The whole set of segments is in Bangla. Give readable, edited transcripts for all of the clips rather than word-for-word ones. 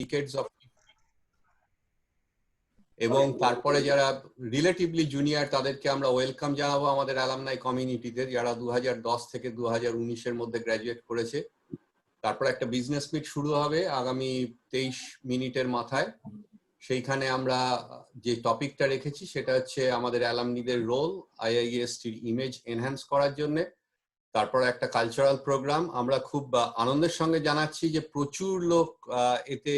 decades of এবং তারপরে যারা রিলেটিভলি জুনিয়র তাদেরকে আমরা ওয়েলকাম জানাবো আমাদের অ্যালামনাই কমিউনিটিতে, যারা 2010 থেকে 2019 এর মধ্যে গ্র্যাজুয়েট করেছে। তারপর একটা বিজনেস মিট শুরু হবে আগামী 23 মিনিটের মাথায়। সেইখানে আমরা যে টপিকটা রেখেছি সেটা হচ্ছে আমাদের অ্যালামনিদের রোল আইআইএসটির ইমেজ এনহ্যান্স করার জন্য। তারপর একটা কালচারাল প্রোগ্রাম। আমরা খুব আনন্দের সঙ্গে জানাচ্ছি যে প্রচুর লোক এতে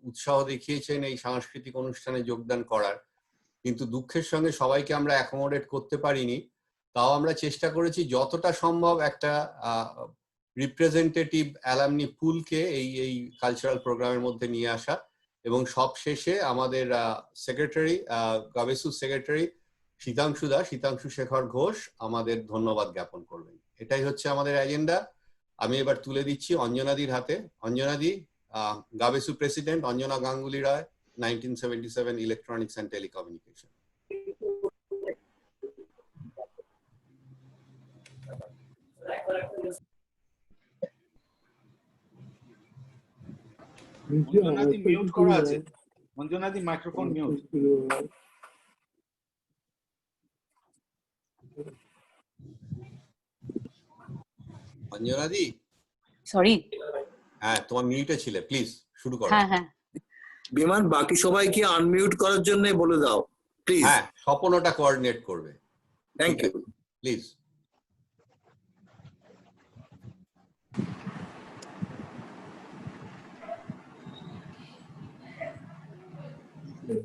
উৎসাহ দেখিয়েছেন এই সাংস্কৃতিক অনুষ্ঠানে যোগদান করার, কিন্তু দুঃখের সঙ্গে সবাইকে আমরা অ্যাকোমোডেট করতে পারিনি। তাও আমরা চেষ্টা করেছি যতটা সম্ভব একটা রিপ্রেজেন্টেটিভ অ্যালামনি পুলকে এই কালচারাল প্রোগ্রামের মধ্যে নিয়ে আসা। এবং সব শেষে আমাদের সেক্রেটারি গাবেসু সেক্রেটারি শীতাংশু শেখর ঘোষ আমাদের ধন্যবাদ জ্ঞাপন করবেন। এটাই হচ্ছে আমাদের এজেন্ডা। আমি এবার তুলে দিচ্ছি অঞ্জনাদির হাতে। অঞ্জনাদি, GABESU president Anjana Ganguly Roy, 1977 electronics and telecommunication. অঞ্জনাদি মিউট করা আছে। অঞ্জনাদি মাইক্রোফোন মিউট। অঞ্জনাদি, সরি, হ্যাঁ তোমার মিউটে ছিলে, প্লিজ শুরু করো। হ্যাঁ বিমান, বাকি সবাইকে আনমিউট করার জন্য বলে দাও প্লিজ। হ্যাঁ, স্বপন ওটা কোঅর্ডিনেট করবে। Thank you please.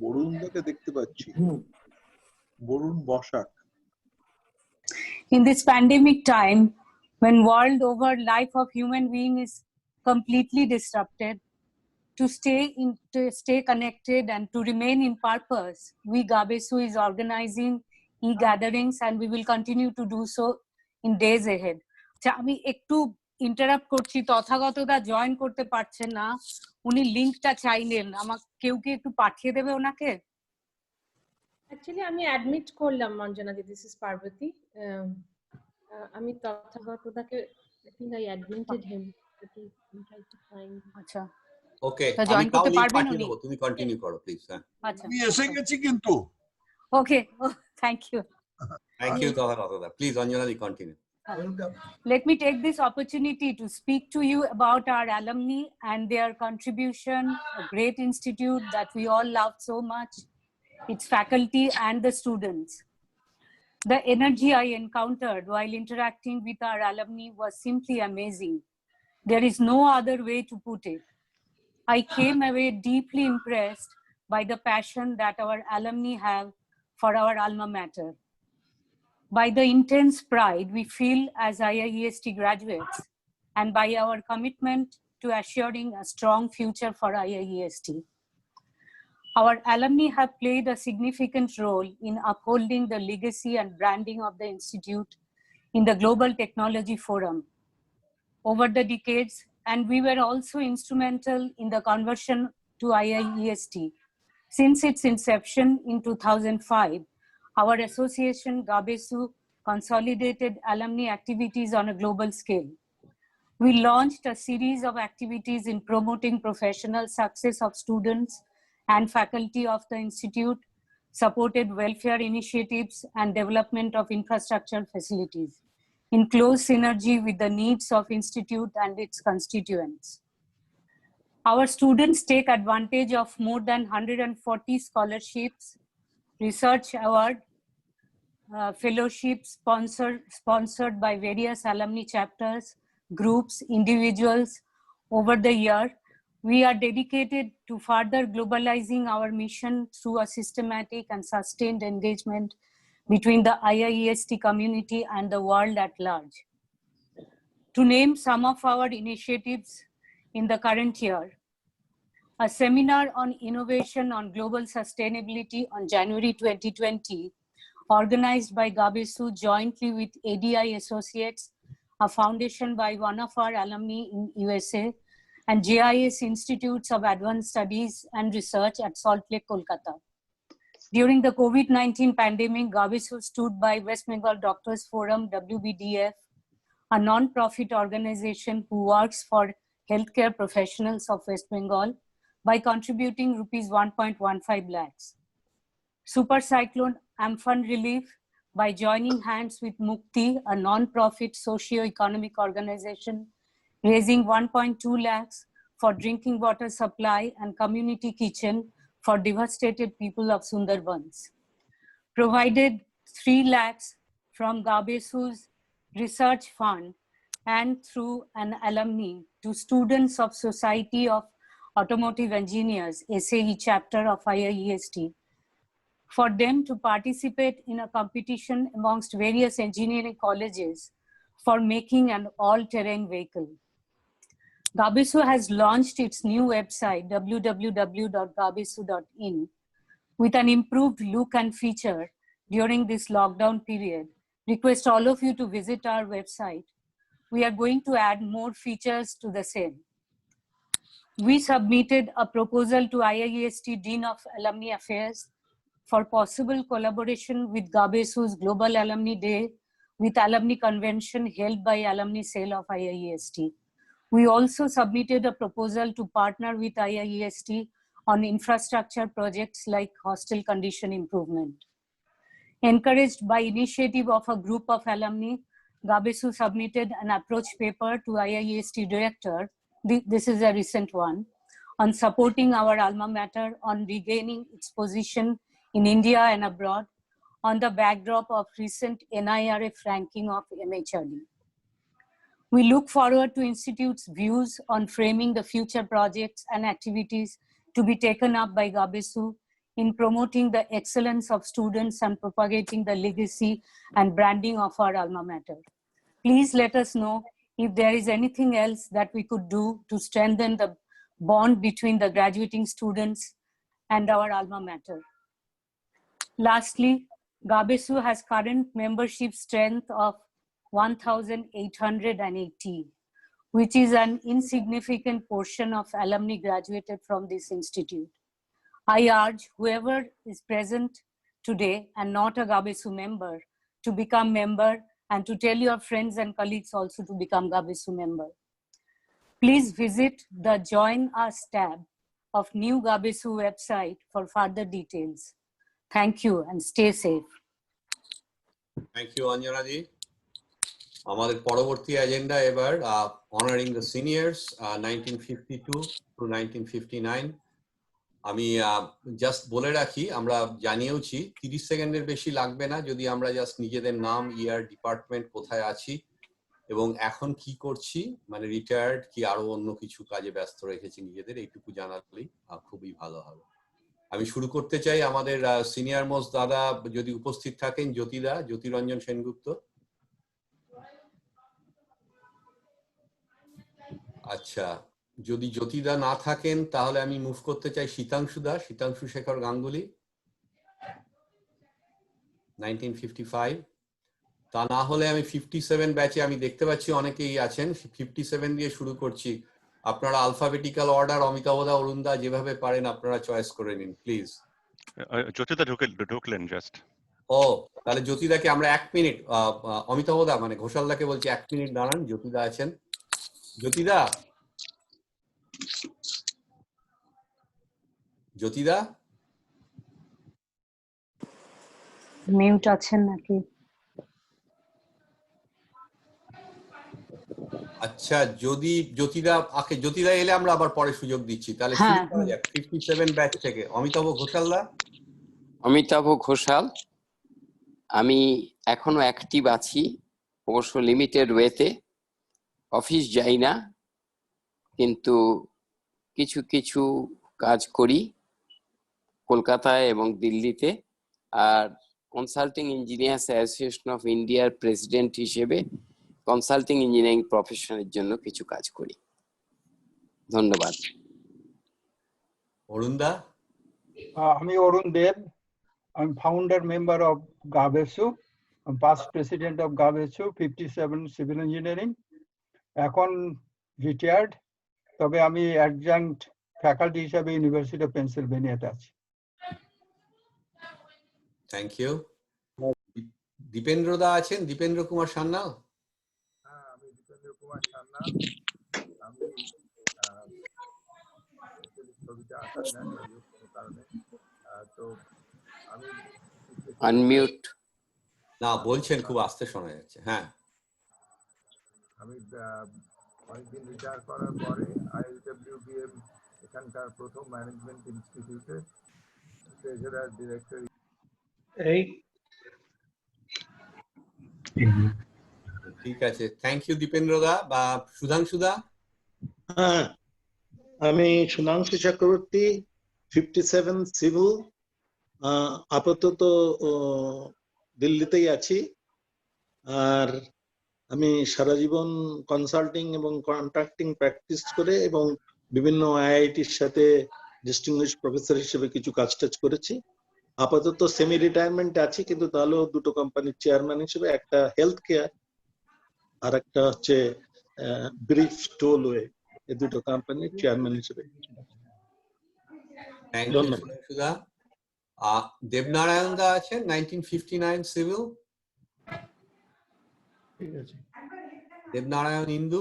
বরুণদাকে দেখতে পাচ্ছি। Varun Basak. In this pandemic time, when world over life of human being is completely disrupted, to stay connected and to remain in purpose, we Gabesu is organizing e-gatherings and we will continue to do so in days ahead. আমি একটু ইন্টারাপ্ট করছি, তথাগতদা জয়েন করতে পারছেন না, উনি লিংকটা চাইলেন, আমাকে কেউ কি একটু পাঠিয়ে দেবে ওনাকে? অ্যাকচুয়ালি আমি অ্যাডমিট করলাম অঞ্জনাদি, দিস ইজ পার্বতী। আমি তথাগতদাকে আই থিংক আই অ্যাডমিটেড হিম, আচ্ছা ওকে, জয়েন করতে পারবেন উনি? তুমি কন্টিনিউ করো প্লিজ। হ্যাঁ, আচ্ছা আমি এসে গেছি কিন্তু। ওকে, থ্যাংক ইউ তথাগতদা। প্লিজ অঞ্জনাদি continue. Let me take this opportunity to speak to you about our alumni and their contribution, a great institute that we all love so much, its faculty and the students. The energy I encountered while interacting with our alumni was simply amazing. There is no other way to put it. I came away deeply impressed by the passion that our alumni have for our alma mater, by the intense pride we feel as IIEST graduates, and by our commitment to assuring a strong future for IIEST. Our alumni have played a significant role in upholding the legacy and branding of the Institute in the Global Technology Forum over the decades, and we were also instrumental in the conversion to IIEST. Since its inception in 2005, our association, Gabesu, consolidated alumni activities on a global scale. We launched a series of activities in promoting professional success of students and faculty of the Institute, supported welfare initiatives and development of infrastructure facilities, in close synergy with the needs of Institute and its constituents. Our students take advantage of more than 140 scholarships, research award, fellowships sponsored by various alumni chapters, groups, individuals over the year. We are dedicated to further globalizing our mission through a systematic and sustained engagement between the IIEST community and the world at large. To name some of our initiatives in the current year, a seminar on innovation on global sustainability on January 2020, organized by Gabesu jointly with ADI Associates, a foundation by one of our alumni in USA, and JIS Institutes of Advanced Studies and Research at Salt Lake, Kolkata. During the COVID-19 pandemic, Gabesu stood by West Bengal Doctors Forum, WBDF, a non-profit organization who works for healthcare professionals of West Bengal, by contributing rupees 1.15 lakhs. Super Cyclone Amphan Relief by joining hands with Mukti, a non-profit socio-economic organization, raising 1.2 lakhs for drinking water supply and community kitchen for devastated people of Sundarbans. Provided 3 lakhs from Gabesu's research fund and through an alumni to students of Society of Automotive Engineers, SAE chapter of IIEST, for them to participate in a competition amongst various engineering colleges for making an all-terrain vehicle. Gabesu has launched its new website, www.gabesu.in, with an improved look and feature during this lockdown period. Request all of you to visit our website. We are going to add more features to the same. We submitted a proposal to IIEST Dean of Alumni Affairs for possible collaboration with Gabesu's Global Alumni Day with Alumni Convention held by Alumni Cell of IIEST. We also submitted a proposal to partner with IIEST on infrastructure projects like hostel condition improvement. Encouraged by initiative of a group of alumni, Gabesu submitted an approach paper to IIEST director, this is a recent one, on supporting our alma mater on regaining its position in India and abroad on the backdrop of recent NIRF ranking of MHRD. We look forward to Institute's views on framing the future projects and activities to be taken up by Gabesu in promoting the excellence of students and propagating the legacy and branding of our alma mater. Please let us know if there is anything else that we could do to strengthen the bond between the graduating students and our alma mater. Lastly, Gabesu has current membership strength of 1,880, which is an insignificant portion of alumni graduated from this institute. I urge whoever is present today and not a Gabesu member to become member and to tell your friends and colleagues also to become Gabesu member. Please visit the Join Us tab of new Gabesu website for further details. Thank you and stay safe. Thank you, Anjana ji. আমাদের পরবর্তী এজেন্ডা এবার honoring the seniors 1952 to 1959. আমি জাস্ট বলে রাখি, আমরা জানিয়েওছি 30 সেকেন্ডের বেশি লাগবে না যদি আমরা জাস্ট নিজেদের নাম, ইয়ার, ডিপার্টমেন্ট, কোথায় আছি এবং এখন কি করছি, মানে রিটায়ার্ড কি আরো অন্য কিছু কাজে ব্যস্ত রেখেছি নিজেদের, এইটুকু জানালেই খুবই ভালো হবে। আমি শুরু করতে চাই আমাদের সিনিয়র মোস্ট দাদা যদি উপস্থিত থাকেন, জ্যোতিরঞ্জন সেনগুপ্ত। আচ্ছা, যদি জ্যোতিদা না থাকেন তাহলে আমি মুভ করতে চাই শীতাংশু শেখর গাঙ্গুলি 1955। তা না হলে আমি 57 ব্যাচে আমি দেখতে পাচ্ছি অনেকেই আছেন, 57 দিয়ে শুরু করছি। আপনারা আলফাবেটিক্যাল অর্ডার অমিতাভদা, অরুণদা যেভাবে পারেন আপনারা চয়েস করে নিন প্লিজ। জ্যোতিদা ঢুকলেন জাস্ট। ও, তাহলে জ্যোতিদাকে আমরা 1 মিনিট, অমিতাভদা মানে ঘোষালদাকে বলছি 1 মিনিট দাঁড়ান, জ্যোতিদা আছেন। জ্যোতিদা মিউট আছেন নাকি? আচ্ছা, যদি জ্যোতিদা এলে আমরা আবার পরে সুযোগ দিচ্ছি, তাহলে 57 ব্যাচ থেকে অমিতাভ ঘোষালদা। অমিতাভ ঘোষাল, আমি এখনো অ্যাক্টিভ আছি, অবশ্য লিমিটেড ওয়েতে। অফিস যাই না, কিন্তু কিছু কিছু কাজ করি কলকাতায় এবং দিল্লিতে। আর কনসাল্টিং ইঞ্জিনিয়ার্স অ্যাসোসিয়েশন অফ ইন্ডিয়ার প্রেসিডেন্ট হিসেবে কনসাল্টিং ইঞ্জিনিয়ারিং প্রফেশনের জন্য কিছু কাজ করি। ধন্যবাদ। অরুণদা। আমি অরুণ দেব, আমি founder member of GABESU, past president of GABESU 57 civil engineering. এখন রিটায়ার্ড, তবে আমি অ্যাডজাংক্ট ফ্যাকাল্টি হিসাবে ইউনিভার্সিটি অফ পেনসিলভেনিয়াতে আছি। Thank you. দীপেন্দ্র দা আছেন, দীপেন্দ্র কুমার সান্যাল। আমি দীপেন্দ্র কুমার সান্যাল, আমি ছবিটা আসার না কোনো কারণে। তো আমি আনমিউট। না বলছেন, খুব আস্তে শোনা যাচ্ছে। হ্যাঁ, আমি অনেকদিন রিটায়ার করার পরে ISWBM এখানকার প্রথম ম্যানেজমেন্ট ইনস্টিটিউটের ট্রেজারার ডিরেক্টর। এই ঠিক আছে, থ্যাংক ইউ দীপেন্দ্র দা। বা সুধাংশু দা? হ্যাঁ, আমি সুধাংশু চক্রবর্তী, 57 সিভিল, আপাতত দিল্লিতেই আছি। আর আমি সারা জীবন কনসাল্টিং এবং কন্ট্রাক্টিং প্র্যাকটিস করে এবং বিভিন্ন IITর সাথে ডিস্টিংগুইশ প্রফেসর হিসেবে কিছু কাজ টাজ করেছি। আপাতত সেমি রিটায়ারমেন্ট আছি, কিন্তু তাহলেও দুটো কোম্পানির চেয়ারম্যান হিসেবে, একটা হেলথ কেয়ার আর একটা হচ্ছে ব্রিফ টোলওয়ে, এই দুটো কোম্পানির চেয়ারম্যান হিসেবে। থ্যাংক ইউ ধন্যবাদ। সুধাংশু দা। দেবনারায়ণ দা আছেন, 1959 সিভিল। ঠিক আছে। দেবনারায়ণ ইন্দু?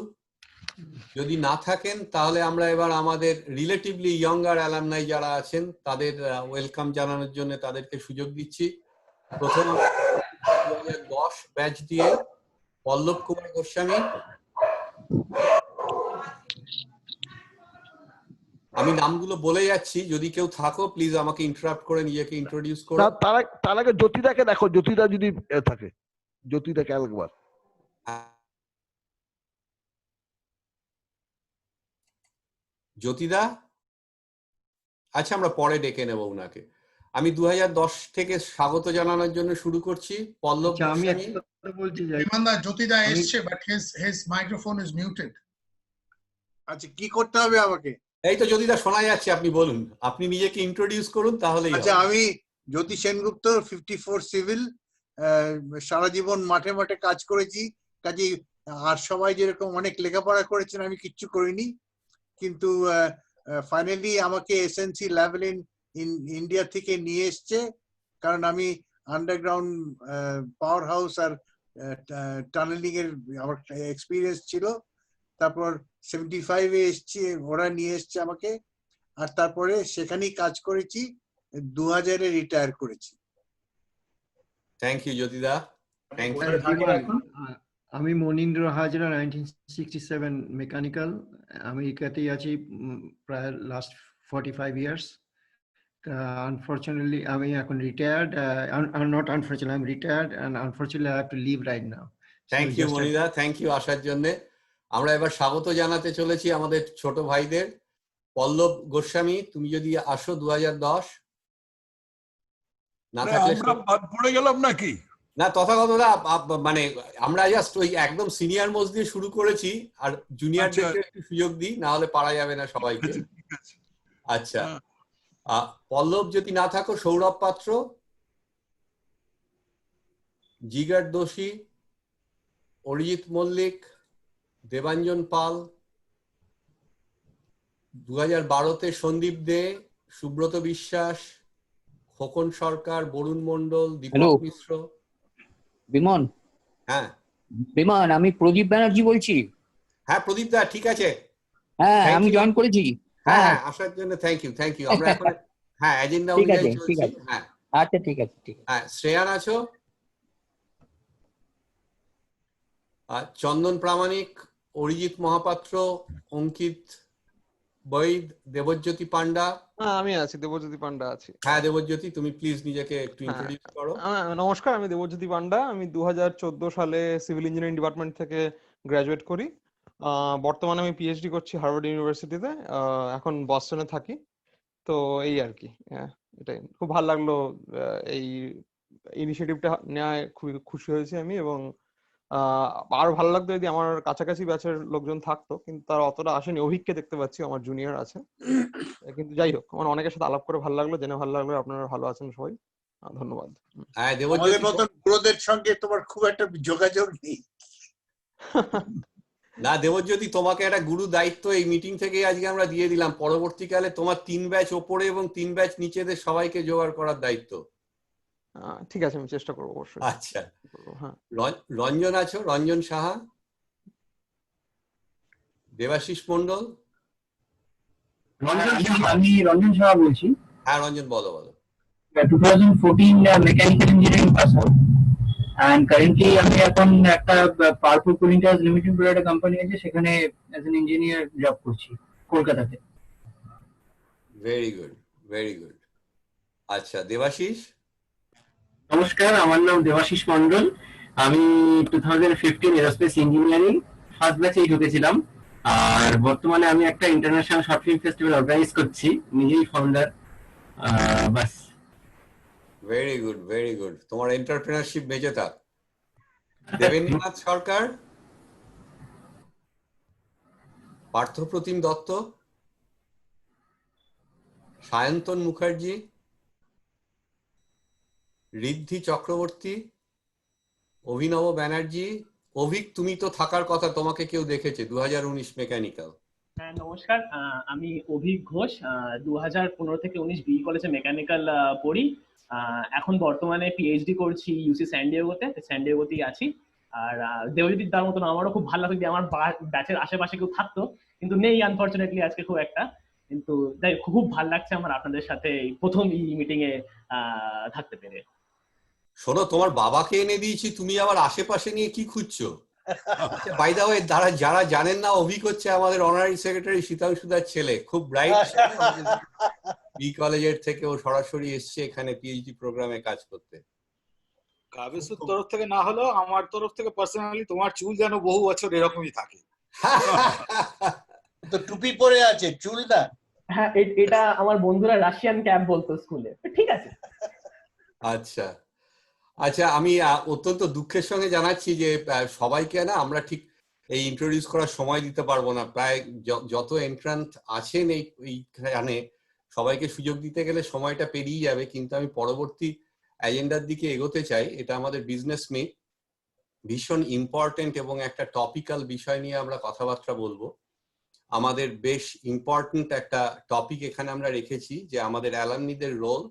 যদি না থাকেন তাহলে আমরা এবার আমাদের রিলেটিভলি ইয়ঙ্গার অ্যালামনাই যারা আছেন তাদের ওয়েলকাম জানানোর জন্য তাদেরকে সুযোগ দিচ্ছি। প্রথম 2010 ব্যাচ দিয়ে পল্লব কুমার গোস্বামী। আমি নামগুলো বলে যাচ্ছি, যদি কেউ থাকো প্লিজ আমাকে ইন্টারাপ্ট করে নিজেকে ইন্ট্রোডিউস করো। তার আগে জ্যোতিদাকে দেখো, জ্যোতিদা যদি থাকে, জ্যোতিদাকে একবার। জ্যোতিদা? আচ্ছা, আমরা পরে ডেকে নেব উনাকে। আমি 2010 থেকে স্বাগত জানানোর জন্য শুরু করছি। পল্লব গোস্বামী। জ্যোতিদা এসছে, but his microphone is muted. আচ্ছা, কি করতে হবে আমাকে? এই তো জ্যোতিদা শোনা যাচ্ছে, আপনি বলুন, আপনি নিজেকে ইন্ট্রোডিউস করুন তাহলেই হবে। আচ্ছা, আমি জ্যোতি সেনগুপ্ত, 54 সিভিল, সারা জীবন মাঠে মাঠে কাজ করেছি। কাজে আর সবাই যেরকম অনেক লেখাপড়া করেছেন, আমি কিচ্ছু করিনি, কিন্তু ফাইনালি আমাকে এসএনসি ল্যাভেলিন ইন্ডিয়া থেকে নিয়ে এসছে, কারণ আমি আন্ডারগ্রাউন্ড পাওয়ার হাউস আর টানেলিং এর আমার এক্সপিরিয়েন্স ছিল। তারপর 75-এ এসছি, ওরা নিয়ে এসছে আমাকে, আর তারপরে সেখানেই কাজ করেছি। 2000-এ রিটায়ার করেছি। থ্যাংক ইউ জ্যোতিদা, থ্যাংক ইউ। আমি মনীন্দ্র হাজরা, 1967 মেকানিক্যাল, আমেরিকাতেই আছি প্রায় লাস্ট 45 ইয়ার্স। আনফরচুনেটলি আমি এখন retired, not unfortunately I am retired and unfortunately I have to leave right now. Thank you মনিদা, থ্যাংক ইউ আসার জন্য। আমরা এবার স্বাগত জানাতে চলেছি আমাদের ছোট ভাইদের। পল্লব গোস্বামী, তুমি যদি আসো 2010। না থাকলে পড়ে গেলাম নাকি? না, তথাগত দা, মানে আমরা জাস্ট ওই একদম সিনিয়র মোস্ট দিয়ে শুরু করেছি, আর জুনিয়রদেরকে একটু সুযোগ দিই, না হলে পারা যাবে না সবাইকে। আচ্ছা, পল্লব যদি না থাকো, সৌরভ পাত্র, জিগার দোষী, অরিজিৎ মল্লিক, দেবাঞ্জন পাল, 2012-তে সন্দীপ দে, সুব্রত বিশ্বাস, খোকন সরকার, বরুণ মন্ডল, দীপক মিশ্র। বিমন? হ্যাঁ বিমন, আমি প্রদীপ ব্যানার্জি বলছি। হ্যাঁ প্রদীপ দা, ঠিক আছে। হ্যাঁ, আমি জয়েন করেছি। হ্যাঁ, আসার জন্য থ্যাংক ইউ, থ্যাংক ইউ। আমরা এখন হ্যাঁ এজেন্ডা অনুযায়ী চলছি। হ্যাঁ আচ্ছা, ঠিক আছে, ঠিক আছে। হ্যাঁ, শ্রেয়ান আছো? চন্দন প্রামাণিক, অরিজিৎ মহাপাত্র, অঙ্কিত বৈদ, দেবজ্যোতি পান্ডা। আমি আছি, দেবজ্যোতি পান্ডা আছি। হ্যাঁ দেবজ্যোতি, তুমি প্লিজ নিজেকে একটু ইন্ট্রোডিউস করো। নমস্কার, আমি দেবজ্যোতি পান্ডা। আমি 2014 সালে সিভিল ইঞ্জিনিয়ারিং ডিপার্টমেন্ট থেকে গ্রাজুয়েট করি। বর্তমানে আমি পিএইচডি করছি হার্ভার্ড ইউনিভার্সিটিতে, এখন বস্টনে থাকি। তো এই আর কি, এটাই। খুব ভালো লাগলো এই ইনিশিয়েটিভটা নেওয়ায়, খুবই খুশি হয়েছি আমি। এবং আরো ভালো লাগতো যদি আমার কাছাকাছি ব্যাচের লোকজন থাকতো, কিন্তু তারা অতটা আসেনি। অভিককে দেখতে পাচ্ছি, আমার জুনিয়র আছে। কিন্তু যাই হোক, আমার অনেকের সাথে আলাপ করে ভালো লাগলো, জেনে ভালো লাগলো। আপনারা ভালো আছেন সবাই, ধন্যবাদ। আমাদের মতন গুরুদের সঙ্গে তোমার খুব একটা যোগাযোগ নেই। না দেবজ্যোতি, তোমাকে একটা গুরু দায়িত্ব এই মিটিং থেকে আজকে আমরা দিয়ে দিলাম। পরবর্তীকালে তোমার 3 ব্যাচ ওপরে এবং 3 ব্যাচ নিচেদের সবাইকে জোগাড় করার দায়িত্ব। ঠিক আছে, আমি চেষ্টা করবো অবশ্যই। আচ্ছা, রঞ্জন আছো? রঞ্জন সাহা, দেবাশিস মন্ডল, আমি রঞ্জন সাহা বলছি। হ্যাঁ রঞ্জন, বলো বলো। 2014 mechanical engineering pass out and currently আমি এখন একটা পাওয়ারফুল কুলিং টাওয়ার্স লিমিটেড বলে একটা কোম্পানি আছে, সেখানে অ্যাজ এন ইঞ্জিনিয়ার জব করছি কলকাতাতে। Very good, very good. আচ্ছা, দেবাশিস? নমস্কার, আমার নাম দেবাশিস মন্ডল। আমি 2015 এরোস্পেস ইঞ্জিনিয়ারিং ফার্স্ট ব্যাচেই ঢুকেছিলাম, আর বর্তমানে আমি একটা international short film festival organize করছি, নিজেই ফাউন্ডার। বাস। Very good, very good. তোমার এন্টারপ্রেনারশিপ বেঁচে থাক। দেবেন্দ্রনাথ সরকার, পার্থপ্রতিম দত্ত, সায়ন্তন মুখার্জি, ঋদ্ধি চক্রবর্তী, অভিনব ব্যানার্জি। অভিক, তুমি তো থাকার কথা, তোমাকে কেউ দেখেছে 2019 মেকানিক্যাল। হ্যাঁ নমস্কার, আমি অভিক ঘোষ। 2015 থেকে 19 বিই কলেজে মেকানিক্যাল পড়ি। এখন বর্তমানে পিএইচডি করছি ইউসি স্যান্ডিয়েগোতেই আছি। আর দেবজিৎ দার মতন আমারও খুব ভালো লাগে যে আমার ব্যাচের আশেপাশে কেউ থাকতো, কিন্তু নেই আনফরচুনেটলি আজকে খুব একটা। কিন্তু যাই খুব ভালো লাগছে আমার আপনাদের সাথে প্রথম এই মিটিং এ থাকতে পেরে। শোনো, তোমার বাবাকে এনে দিয়েছি, তুমি আবার আশেপাশে নিয়ে কি খুঁজছো? বাই দা ওয়ে, যারা জানেন না, অভিক হচ্ছে আমাদের অনারারি সেক্রেটারি শীতাংশুদার ছেলে, খুব ব্রাইট। বি কলেজের থেকে ও সরাসরি এসছে এখানে পিএইচডি প্রোগ্রামে কাজ করতে। গাবেসুর তরফ থেকে না হলেও আমার তরফ থেকে পার্সোনালি তোমার চুল যেন বহু বছর এরকমই থাকে। তো টুপি পরে আছে, চুল না। হ্যাঁ, এটা আমার বন্ধুরা রাশিয়ান ক্যাপ বলতো স্কুলে। ঠিক আছে। আচ্ছা আচ্ছা, আমি অত্যন্ত দুঃখের সঙ্গে জানাচ্ছি যে সবাইকে না আমরা ঠিক এই ইন্ট্রোডিউস করার সময় দিতে পারবো না। প্রায় যত এন্ট্রান্স আছেন এইখানে সবাইকে সুযোগ দিতে গেলে সময়টা পেরিয়ে যাবে, কিন্তু আমি পরবর্তী এজেন্ডার দিকে এগোতে চাই। এটা আমাদের বিজনেস মিট, ভীষণ ইম্পর্টেন্ট এবং একটা টপিক্যাল বিষয় নিয়ে আমরা কথাবার্তা বলবো। আমাদের বেশ ইম্পর্টেন্ট একটা টপিক এখানে আমরা রেখেছি, যে আমাদের অ্যালামনিদের রোল